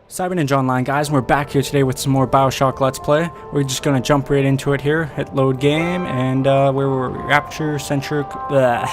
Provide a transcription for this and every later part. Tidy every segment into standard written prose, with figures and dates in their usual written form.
Cyber Ninja Online, guys, and we're back here today with some more Bioshock Let's Play. We're just gonna jump right into it here, hit load game, and where were we? Rapture Central Control.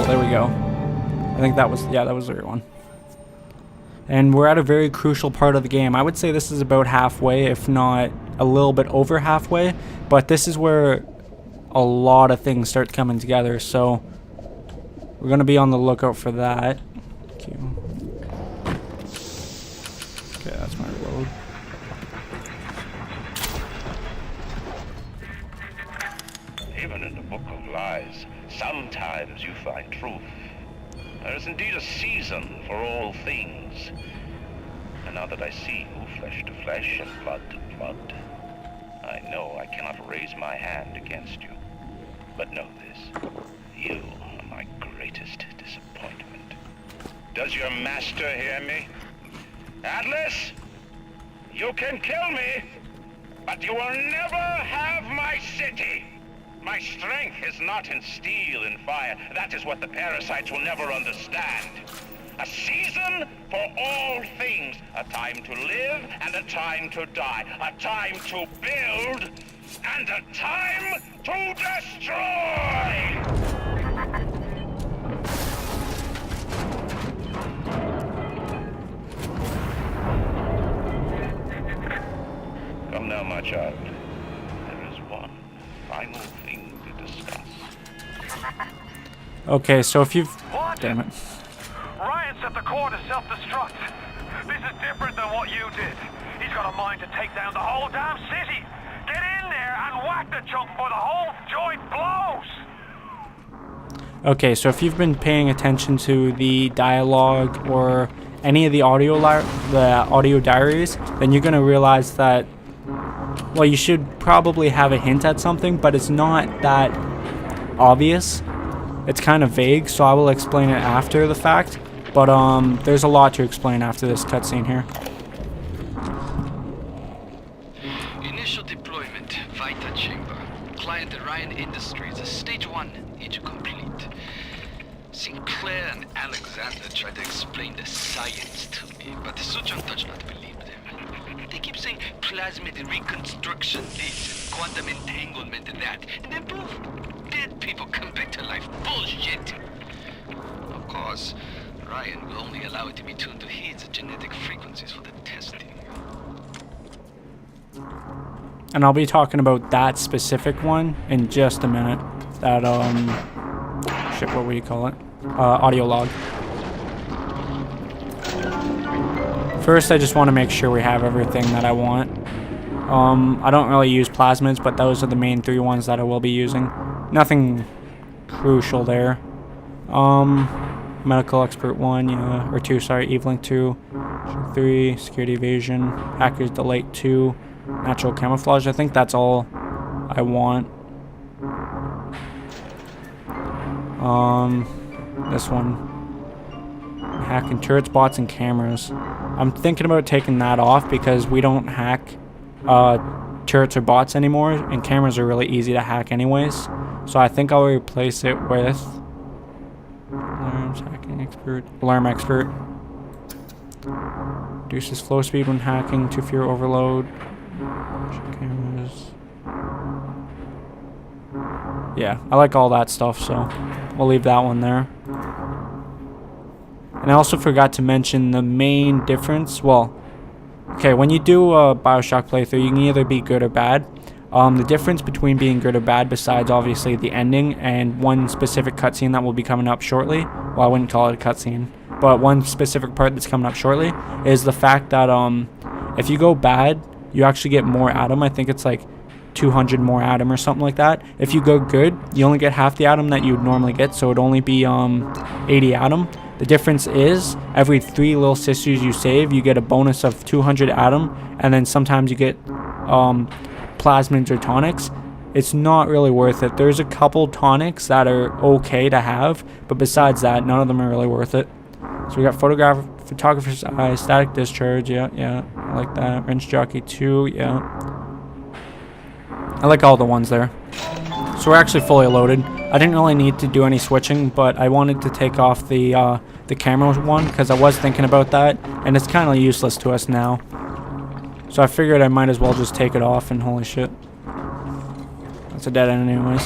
There we go. I think that was, yeah, that was the right one. And we're at a very crucial part of the game. I would say this is about halfway, if not a little bit over halfway, but this is where a lot of things start coming together, so we're gonna be on the lookout for that. Okay. Okay, that's my load. Even in the book of lies, sometimes you find truth. There is indeed a season for all things. And now that I see you flesh to flesh and blood to blood, I know I cannot raise my hand against you. But know this, you are my greatest disappointment. Does your master hear me? Atlas, you can kill me, but you will never have my city. My strength is not in steel and fire. That is what the parasites will never understand. A season for all things. A time to live and a time to die. A time to build and a time to destroy! Come now, my child. There is one final thing to discuss. Okay, so if you've... What? Damn it. Ryan set the core to self-destruct. This is different than what you did. He's got a mind to take down the whole damn city. Get in there and whack the chunk before the whole joint blows. Okay, so if you've been paying attention to the dialogue or any of the audio diaries, then you're gonna realize that, well, you should probably have a hint at something, but it's not that obvious. It's kind of vague, so I will explain it after the fact. But there's a lot to explain after this cutscene here. Initial deployment, Vita Chamber. Client Ryan Industries, stage 1, each complete. Sinclair and Alexander tried to explain the science to me, but Suchong does not believe them. They keep saying plasmid reconstruction this, quantum entanglement that, and then poof, dead people come back to life. Bullshit! Of course, Ryan will only allow it to be tuned to his genetic frequencies for the testing. And I'll be talking about that specific one in just a minute. That, shit, what would you call it? Audio log. First, I just want to make sure we have everything that I want. I don't really use plasmids, but those are the main 3 ones that I will be using. Nothing crucial there. Medical expert 1, yeah, or 2, sorry, Evelyn 2, 3, security evasion, hacker's delight 2, natural camouflage. I think that's all I want. This one, hacking turrets, bots, and cameras. I'm thinking about taking that off because we don't hack turrets or bots anymore, and cameras are really easy to hack anyways. So I think I'll replace it with alarms, hacking expert, alarm expert. Reduces flow speed when hacking to fear overload. Cameras. Yeah, I like all that stuff, so we'll leave that one there. And I also forgot to mention the main difference. Well, okay, when you do a Bioshock playthrough, you can either be good or bad. The difference between being good or bad, besides obviously the ending and one specific cutscene that will be coming up shortly, well, I wouldn't call it a cutscene, but one specific part that's coming up shortly, is the fact that if you go bad, you actually get more Atom. I think it's like 200 more Atom or something like that. If you go good, you only get half the Atom that you would normally get, so it'd only be 80 Atom. The difference is every 3 little sisters you save, you get a bonus of 200 Atom, and then sometimes you get plasmids or tonics. It's not really worth it. There's a couple tonics that are okay to have, but besides that, none of them are really worth it. So we got photographer's eye, static discharge, yeah, I like that. Wrench jockey 2, yeah. I like all the ones there. So we're actually fully loaded. I didn't really need to do any switching, but I wanted to take off the camera one because I was thinking about that, and it's kind of useless to us now. So I figured I might as well just take it off, and holy shit. That's a dead end anyways.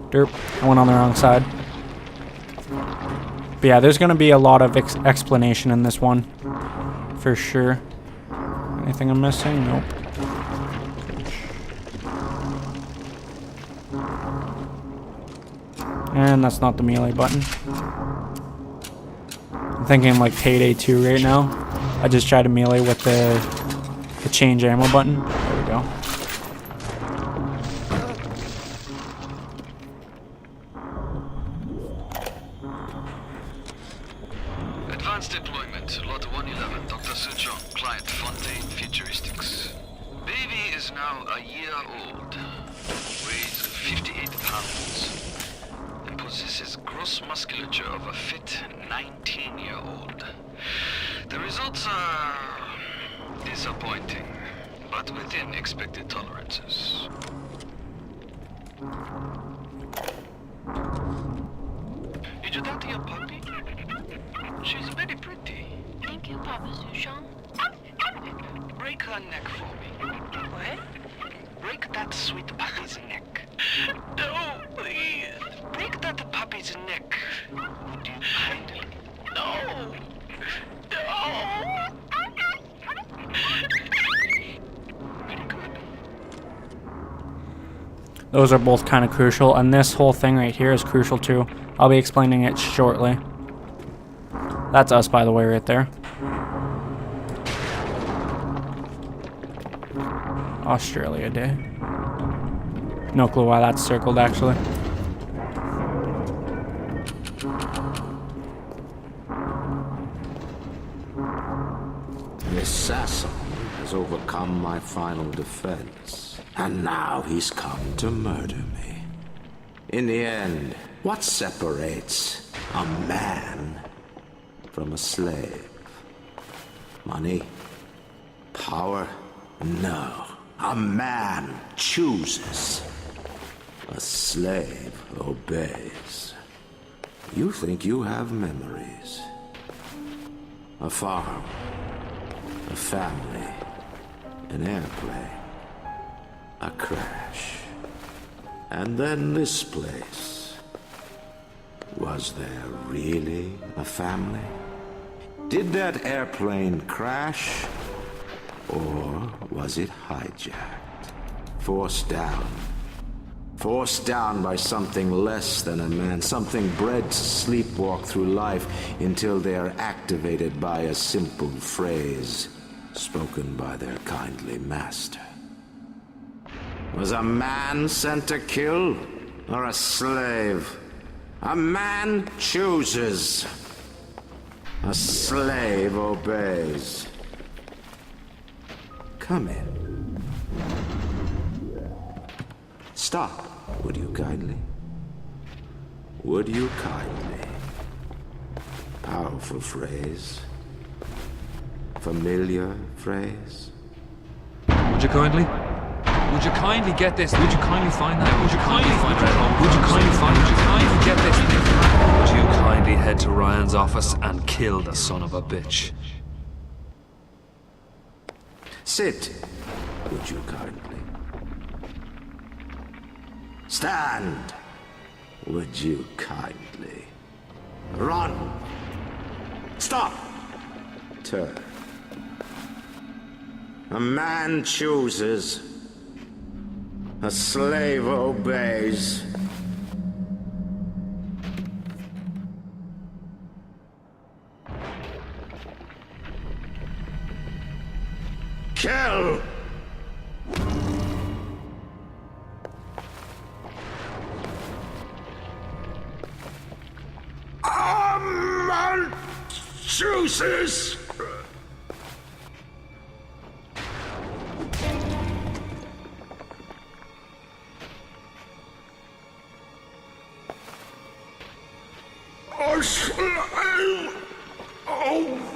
Derp. I went on the wrong side. But yeah, there's going to be a lot of explanation in this one. For sure. Anything I'm missing? Nope. And that's not the melee button. I'm thinking like Payday 2 right now. I just tried to melee with the change ammo button. There we go. Advanced deployment, Lot 111, Dr. Sejong, client Confronting Futuristics. Baby is now a year old, weighs 58 pounds, and possesses gross musculature of a fit 19-year-old. The results are disappointing, but within expected tolerances. Did you talk to your puppy? She's very pretty. Thank you, Papa Sushon. Break her neck for me. What? Break that sweet puppy's neck. No, please. Break that puppy's neck. Would you kindly? No. No. Very good. Those are both kind of crucial, and this whole thing right here is crucial too. I'll be explaining it shortly. That's us, by the way, right there. Australia Day. No clue why that's circled, actually. The assassin has overcome my final defense, and now he's come to murder me. In the end, what separates a man from a slave? Money? Power? No. A man chooses. A slave obeys. You think you have memories. A farm. A family. An airplane. A crash. And then this place. Was there really a family? Did that airplane crash? Or was it hijacked? Forced down. Forced down by something less than a man. Something bred to sleepwalk through life until they are activated by a simple phrase spoken by their kindly master. Was a man sent to kill? Or a slave? A man chooses. A slave obeys. Come in. Stop, would you kindly? Would you kindly? Powerful phrase. Familiar phrase. Would you kindly? Would you kindly get this? Would you kindly find that? Would you kindly find that? Would you kindly find? Would you kindly get this thing? Would you kindly head to Ryan's office and kill the son of a bitch? Sit, would you kindly? Stand, would you kindly? Run! Stop! Turn. A man chooses. A slave obeys. Kill! A man chooses! A slave obeys!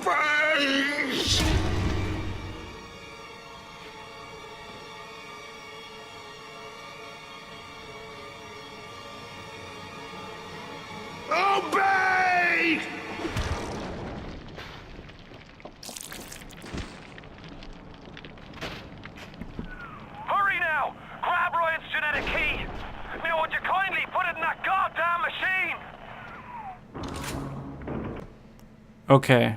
Okay.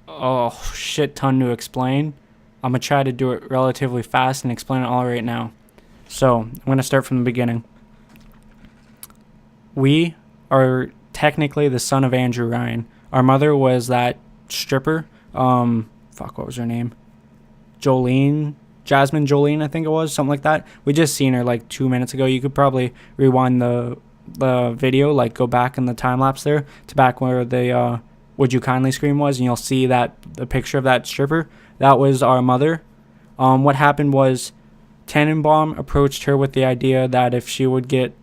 Oh, shit ton to explain. I'm going to try to do it relatively fast and explain it all right now. So, I'm going to start from the beginning. We are technically the son of Andrew Ryan. Our mother was that stripper. What was her name? Jasmine Jolene, I think it was, something like that. We just seen her like 2 minutes ago. You could probably rewind the video, like go back in the time lapse there to back where the Would You Kindly scream was, and you'll see that the picture of that stripper. That was our mother. What happened was Tannenbaum approached her with the idea that if she would get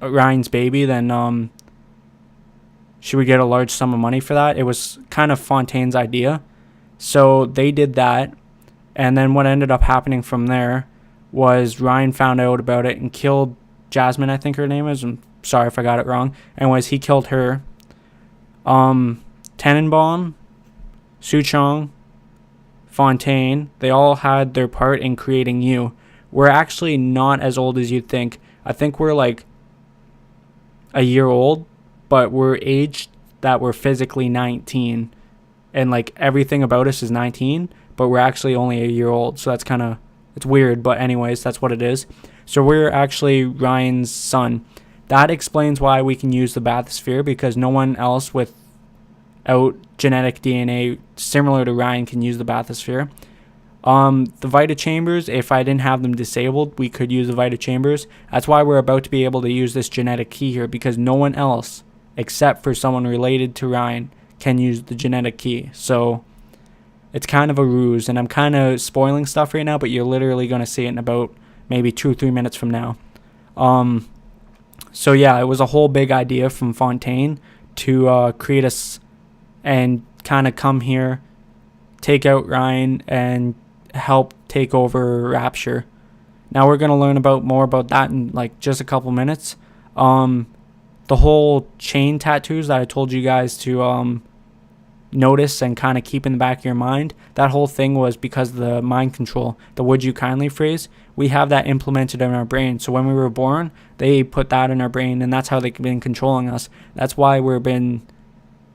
Ryan's baby, then she would get a large sum of money for that. It was kind of Fontaine's idea. So they did that. And then what ended up happening from there was Ryan found out about it and killed Jasmine, I think her name is. I'm sorry if I got it wrong. Anyways, he killed her. Tannenbaum, Souchong, Fontaine, they all had their part in creating you. We're actually not as old as you'd think. I think we're like a year old, but we're aged that we're physically 19. And like everything about us is 19, but we're actually only a year old. So that's kind of, it's weird, but anyways, that's what it is. So we're actually Ryan's son. That explains why we can use the bathysphere, because no one else without genetic DNA similar to Ryan can use the bathysphere. The Vita Chambers, if I didn't have them disabled, we could use the Vita Chambers. That's why we're about to be able to use this genetic key here, because no one else, except for someone related to Ryan, can use the genetic key. So it's kind of a ruse, and I'm kind of spoiling stuff right now, but you're literally going to see it in about maybe 2 or 3 minutes from now. So yeah, it was a whole big idea from Fontaine to create us and kind of come here, take out Ryan, and help take over Rapture. Now we're going to learn more about that in like just a couple minutes. The whole chain tattoos that I told you guys to notice and kind of keep in the back of your mind, that whole thing was because of the mind control, the would you kindly phrase. We have that implemented in our brain. So when we were born, they put that in our brain, and that's how they've been controlling us. That's why I don't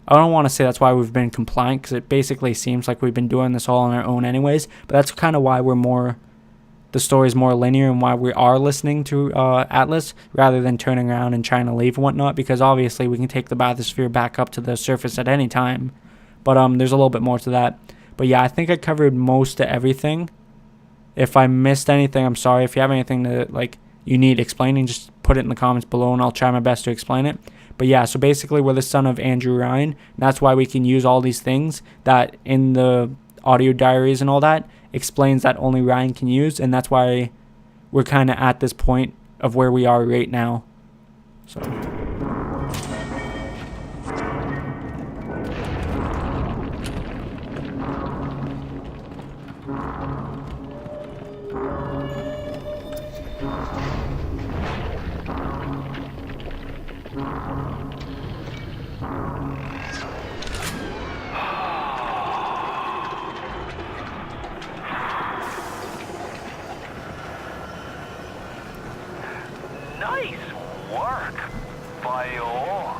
want to say that's why we've been compliant, because it basically seems like we've been doing this all on our own anyways, but that's kind of why the story's more linear, and why we are listening to Atlas rather than turning around and trying to leave and whatnot, because obviously we can take the bathysphere back up to the surface at any time. But there's a little bit more to that. But yeah, I think I covered most of everything. If I missed anything, I'm sorry. If you have anything that you need explaining, just put it in the comments below, and I'll try my best to explain it. But yeah, so basically we're the son of Andrew Ryan, and that's why we can use all these things that in the audio diaries and all that explains that only Ryan can use, and that's why we're kind of at this point of where we are right now. So Nice work, Bio.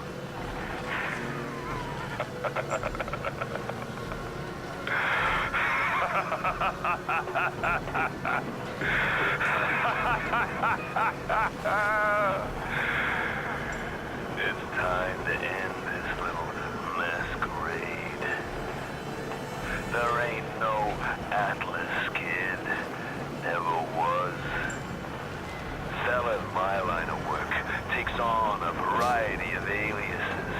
It's time to end this little masquerade. There ain't no Atlas, kid. Never was. Selling my line of work takes on a variety of aliases.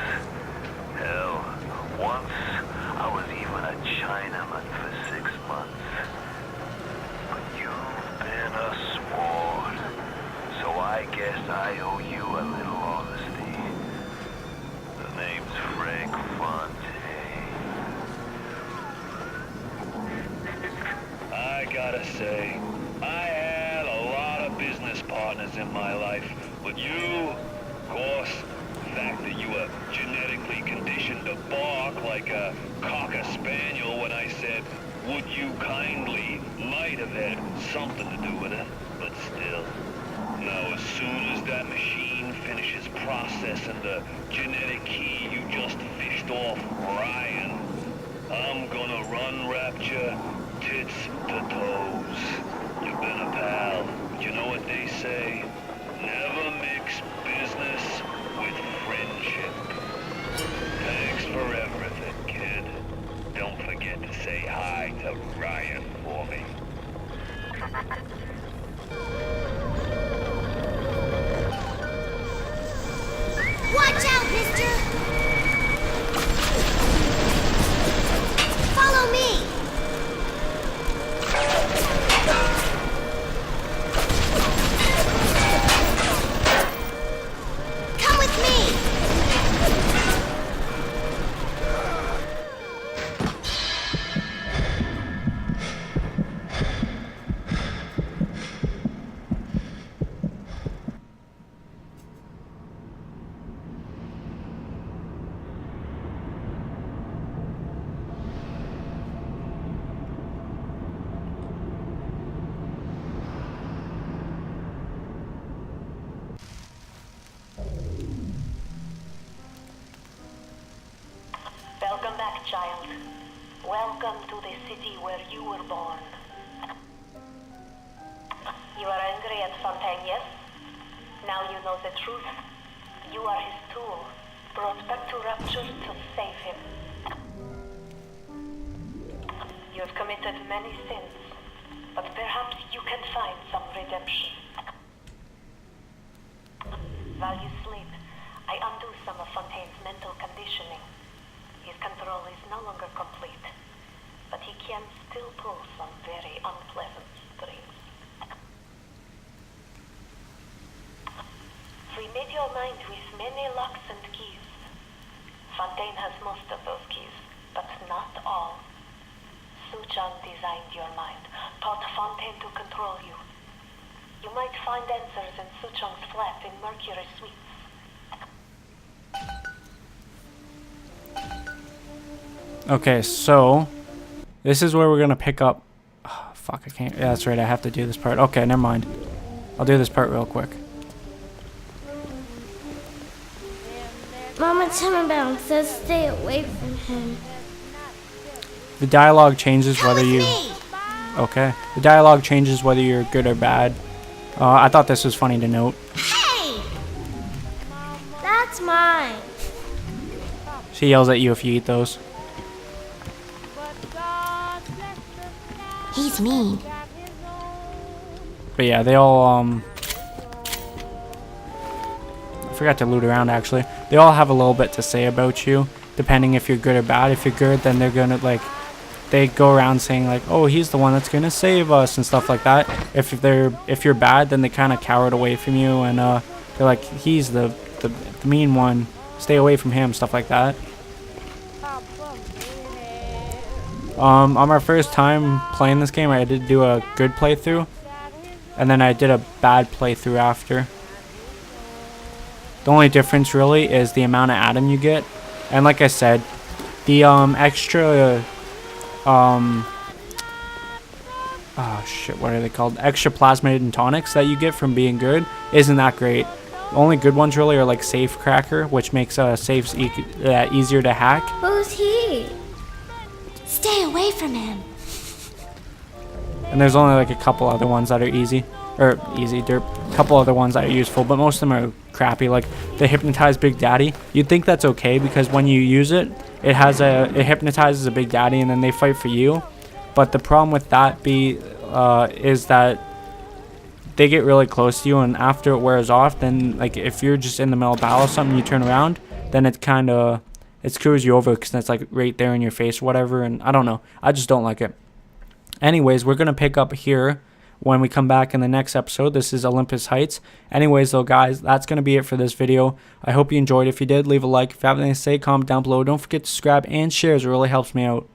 Hell, once I was even a Chinaman for 6 months. But you've been a sport, so I guess I owe you a little honesty. The name's Frank Fontaine. I gotta say, I had a lot of business partners in my life, but you, of course, the fact that you were genetically conditioned to bark like a cocker spaniel when I said, would you kindly, might have had something to do with it, but still. Now, as soon as that machine finishes processing the genetic key you just fished finished off Ryan, I'm gonna run Rapture tits to toes. You've been a pal, but you know what they say? Never mix business with friendship. Thanks for everything, kid. Don't forget to say hi to Ryan for me. Watch out, mister! Follow me! Come with me! Welcome back, child. Welcome to the city where you were born. You are angry at Fontaine, yes? Now you know the truth. You are his tool, brought back to Rapture to save him. You have committed many sins, but perhaps you can find some redemption. While you sleep, I undo some of Fontaine's mental conditioning. His control is no longer complete, but he can still pull some very unpleasant strings. We made your mind with many locks and keys. Fontaine has most of those keys, but not all. Suchong designed your mind, taught Fontaine to control you. You might find answers in Suchong's flat in Mercury Suites. Okay, so this is where we're gonna pick up. Oh, fuck, I can't. Yeah, that's right. I have to do this part. Okay, never mind. I'll do this part real quick. Mama Timberbound says stay away from him. The dialogue changes Come whether with you. me! Okay, the dialogue changes whether you're good or bad. I thought this was funny to note. Hey! That's mine. She yells at you if you eat those. He's mean. But yeah, they all I forgot to loot around actually. They all have a little bit to say about you, depending if you're good or bad. If you're good, then they're gonna they go around saying like, "Oh, he's the one that's gonna save us" and stuff like that. If you're bad, then they kind of cowered away from you and they're like, "He's the mean one. Stay away from him," stuff like that. On our first time playing this game, I did do a good playthrough, and then I did a bad playthrough after. The only difference really is the amount of Adam you get, and like I said, the extra oh shit, what are they called? Extra plasmid and tonics that you get from being good isn't that great. The only good ones really are like Safe Cracker, which makes safes easier to hack. Who's he? Stay away from him. And there's only like a couple other ones that are easy. Or easy, there are a couple other ones that are useful, but most of them are crappy, like the Hypnotize Big Daddy. You'd think that's okay because when you use it, it hypnotizes a Big Daddy and then they fight for you. But the problem with that is that they get really close to you, and after it wears off, then like if you're just in the middle of battle or something, you turn around, then it screws you over because it's like right there in your face or whatever, and I don't know. I just don't like it. Anyways, we're going to pick up here when we come back in the next episode. This is Olympus Heights. Anyways, though, guys, that's going to be it for this video. I hope you enjoyed. If you did, leave a like. If you have anything to say, comment down below. Don't forget to subscribe and share. It really helps me out.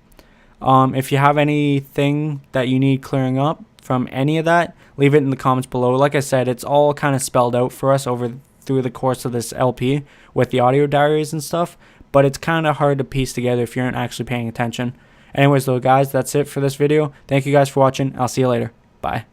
If you have anything that you need clearing up from any of that, leave it in the comments below. Like I said, it's all kind of spelled out for us through the course of this LP with the audio diaries and stuff, but it's kind of hard to piece together if you aren't actually paying attention. Anyways, though, guys, that's it for this video. Thank you guys for watching. I'll see you later. Bye.